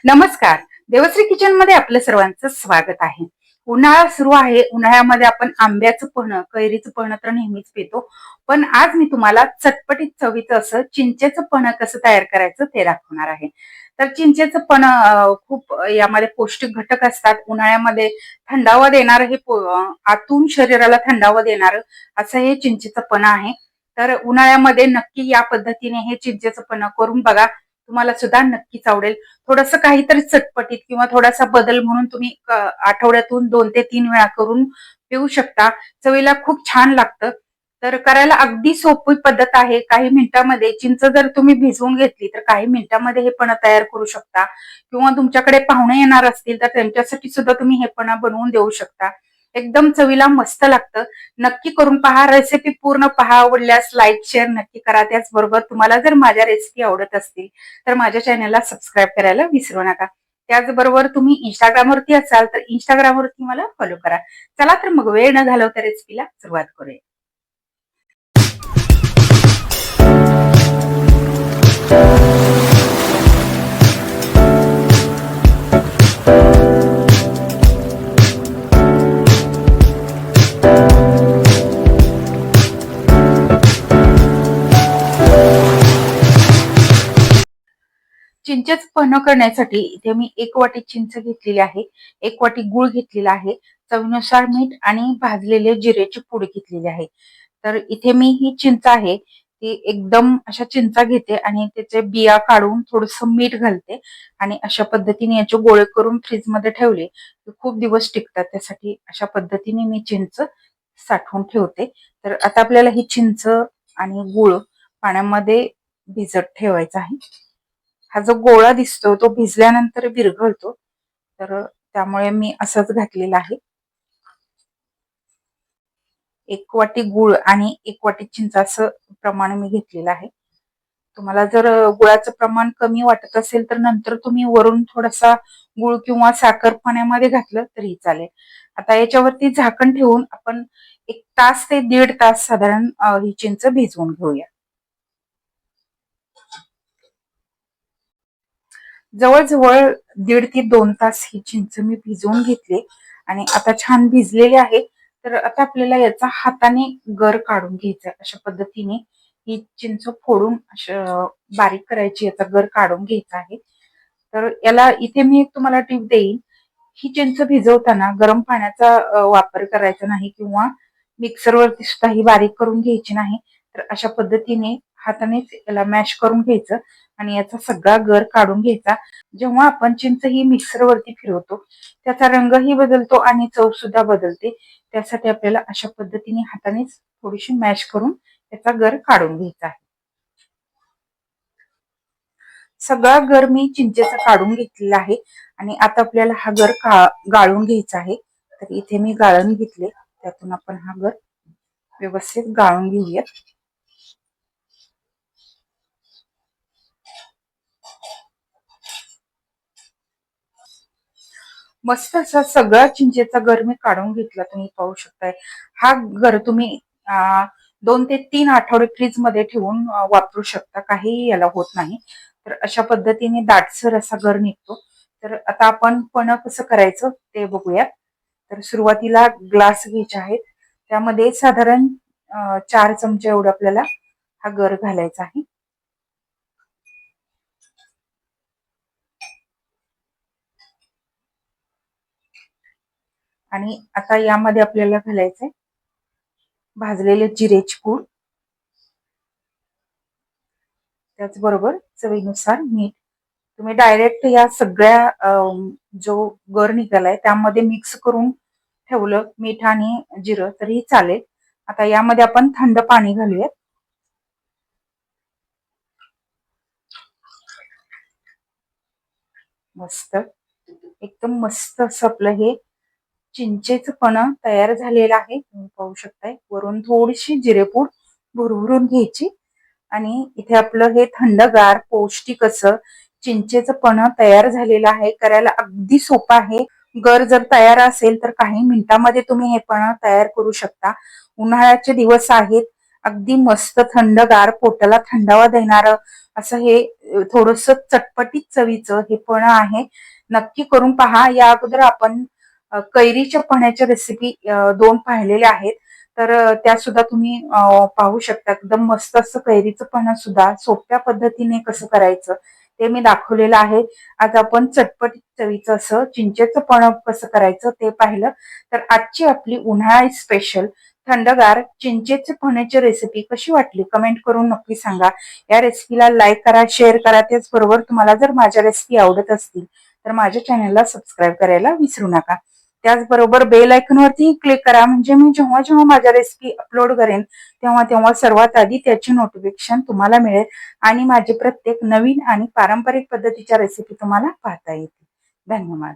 नमस्कार. देवश्री किचन मध्ये आपलं सर्वांचं स्वागत आहे. उन्हाळा सुरू आहे. उन्हाळ्यामध्ये आपण आंब्याचं पन्ह, कैरीचं पन्ह तर नेहमीच पितो. पण आज मी तुम्हाला चटपटीत चवीचं असं चिंचेचं पन्ह कसं तयार करायचं ते दाखवणार आहे. तर चिंचेचं पन्ह खूप यामध्ये पौष्टिक घटक असतात. उन्हाळ्यामध्ये थंडावा देणारं हे आतून शरीराला थंडावा देणारं असं हे चिंचेचं पन्ह आहे. तर उन्हाळ्यामध्ये नक्की या पद्धतीने हे चिंचेचं पन्ह करून बघा. तुम्हाला सुद्धा नक्कीच आवडेल. थोडंसं काहीतरी चटपटीत किंवा थोडासा बदल म्हणून तुम्ही आठवड्यातून 2 ते 3 वेळा करून पिऊ शकता. चवीला खूप छान लागतं. तर करायला अगदी सोपी पद्धत आहे. काही मिनिटांमध्ये चिंच जर तुम्ही भिजवून घेतली तर काही मिनिटांमध्ये हे पन्ह तयार करू शकता किंवा तुमच्याकडे पाहुणे येणार असतील तर त्यांच्यासाठी सुद्धा तुम्ही हे पन्ह बनवून देऊ शकता. एकदम चवीला मस्त लागतं. नक्की करून पहा. रेसिपी पूर्ण पहा. आवडल्यास लाईक, शेअर नक्की करा. त्याचबरोबर तुम्हाला जर माझ्या रेसिपी आवडत असतील तर माझ्या चॅनलला सबस्क्राईब करायला विसरू नका. त्याचबरोबर तुम्ही इंस्टाग्रामवरती असाल तर इंस्टाग्रामवरती मला फॉलो करा. चला तर मग वेळ न घालवता रेसिपीला सुरुवात करूया. चिंचेचं पन्ह करण्यासाठी इथे मी 1 वाटी चिंच घेतलेली आहे, 1 वाटी गूळ घेतलेला आहे, चवीनुसार मीठ आणि भाजलेले जिरेची पूड घेतलेली आहे. तर इथे मी ही चिंच आहे ती एकदम अशा चिंचा घेते आणि त्याचे बिया काढून थोडंसं मीठ घालते आणि अशा पद्धतीने याचे गोळे करून फ्रीजमध्ये ठेवले तर खूप दिवस टिकतात. त्यासाठी अशा पद्धतीने मी चिंच साठवून ठेवते. तर आता आपल्याला ही चिंच आणि गूळ पाण्यामध्ये भिजत ठेवायचा आहे. हा जो गोळा दिसतो तो भिजल्यानंतर विरघळतो. तर त्यामुळे मी असंच घातलेलं आहे. 1 वाटी गूळ आणि 1 वाटी चिंच असं प्रमाण मी घेतलेलं आहे. तुम्हाला जर गुळाचं प्रमाण कमी वाटत असेल तर नंतर तुम्ही वरून थोडासा गूळ किंवा साखर पाण्यामध्ये घातलं तरी चालेल. आता याच्यावरती झाकण ठेवून आपण 1 तास ते 1.5 तास साधारण ही चिंच भिजवून घेऊया. जवळ-जवळ 1.5 ते 2 तास ही चिंच मी भिजवून घेतली आणि आता छान भिजलेली आहे. तर आता आपल्याला याचा हाताने गर काढून घ्यायचा आहे. अशा पद्धतीने ही चिंच फोडून बारीक करायची, याचा गर काढून घ्यायचा आहे. तर याला इथे मी एक तुम्हाला टिप देईन. ही चिंच भिजवताना गरम पाण्याचा वापर करायचा नाही किंवा मिक्सरवरती सुद्धा ही बारीक करून घ्यायची नाही. तर अशा पद्धतीने हातानेच याला मॅश करून घ्यायचं आणि याचा सगळा गर काढून घ्यायचा. जेव्हा आपण चिंच ही मिक्सरवरती फिरवतो त्याचा रंगही बदलतो आणि चव सुद्धा बदलते. त्यासाठी आपल्याला अशा पद्धतीने हातानेच थोडीशी मॅश करून त्याचा गर काढून घ्यायचा आहे. सगळा गर मी चिंचेचा काढून घेतलेला आहे आणि आता आपल्याला हा गर गाळून घ्यायचा आहे. तर इथे मी गाळण घेतले. त्यातून आपण हा गर व्यवस्थित गाळून घेऊयात. मस्त असा सगळा चिंचेचा गर मी काढून घेतला. तुम्ही पाहू शकताय. हा गर तुम्ही 2 ते 3 आठवडे फ्रीजमध्ये ठेवून वापरू शकता. काहीही याला होत नाही. तर अशा पद्धतीने दाटसर असा गर निघतो. तर आता आपण पन्ह कसं करायचं ते बघूया. तर सुरुवातीला ग्लास घ्यायचे आहेत. त्यामध्ये साधारण 4 चमचे एवढं आपल्याला हा गर घालायचा आहे. आणि आता यामध्ये आपल्याला घालायचंय भाजलेले जिरेची पूड, त्याचबरोबर चवीनुसार मीठ. तुम्ही डायरेक्ट या सगळ्या जो गर निघालाय त्यामध्ये मिक्स करून ठेवलं मीठ आणि जिरं तरी चालेल. आता यामध्ये आपण थंड पाणी घालूयात. मस्त एकदम मस्त असं आपलं हे चिंचेचं पन्ह तयार झालेलं आहे. तुम्ही पाहू शकताय. वरून थोडीशी जिरेपूड भुरभुरून घ्यायची आणि इथे आपलं हे थंडगार पौष्टिक असं चिंचेचं पन्ह तयार झालेलं आहे. करायला अगदी सोपं आहे. गर जर तयार असेल तर काही मिनिटांमध्ये तुम्ही हे पन्ह तयार करू शकता. उन्हाळ्याचे दिवस आहेत अगदी मस्त थंडगार पोटाला थंडावा देणारं असं हे थोडस चटपटीत चवीचं हे पण आहे. नक्की करून पहा. या अगोदर आपण कैरीच्या पन्ह्याच्या रेसिपी 2 पाहिलेल्या आहेत. तर त्या सुद्धा तुम्ही पाहू शकता. एकदम मस्त असं कैरीचं पन्हं सुद्धा सोप्या पद्धतीने कसं करायचं ते मी दाखवलेलं आहे. आज आपण चटपटीत चवीचं असं चिंचेचं पन्हं कसं करायचं ते पाहिलं. तर आजची आपली उन्हाळी स्पेशल थंडगार चिंचेचे पन्ह्याची रेसिपी कशी वाटली कमेंट करून नक्की सांगा. या रेसिपीला लाईक करा, शेअर करा. त्याचबरोबर तुम्हाला जर माझ्या रेसिपी आवडत असतील तर माझ्या चॅनलला सबस्क्राईब करायला विसरू नका. त्याचबरोबर बेल आयकॉनवरती क्लिक करा म्हणजे मी जेव्हा जेव्हा माझ्या रेसिपी अपलोड करेन तेव्हा तेव्हा सर्वात आधी त्याची नोटिफिकेशन तुम्हाला मिळेल आणि माझे प्रत्येक नवीन आणि पारंपरिक पद्धतीच्या रेसिपी तुम्हाला पाहता येतील. धन्यवाद.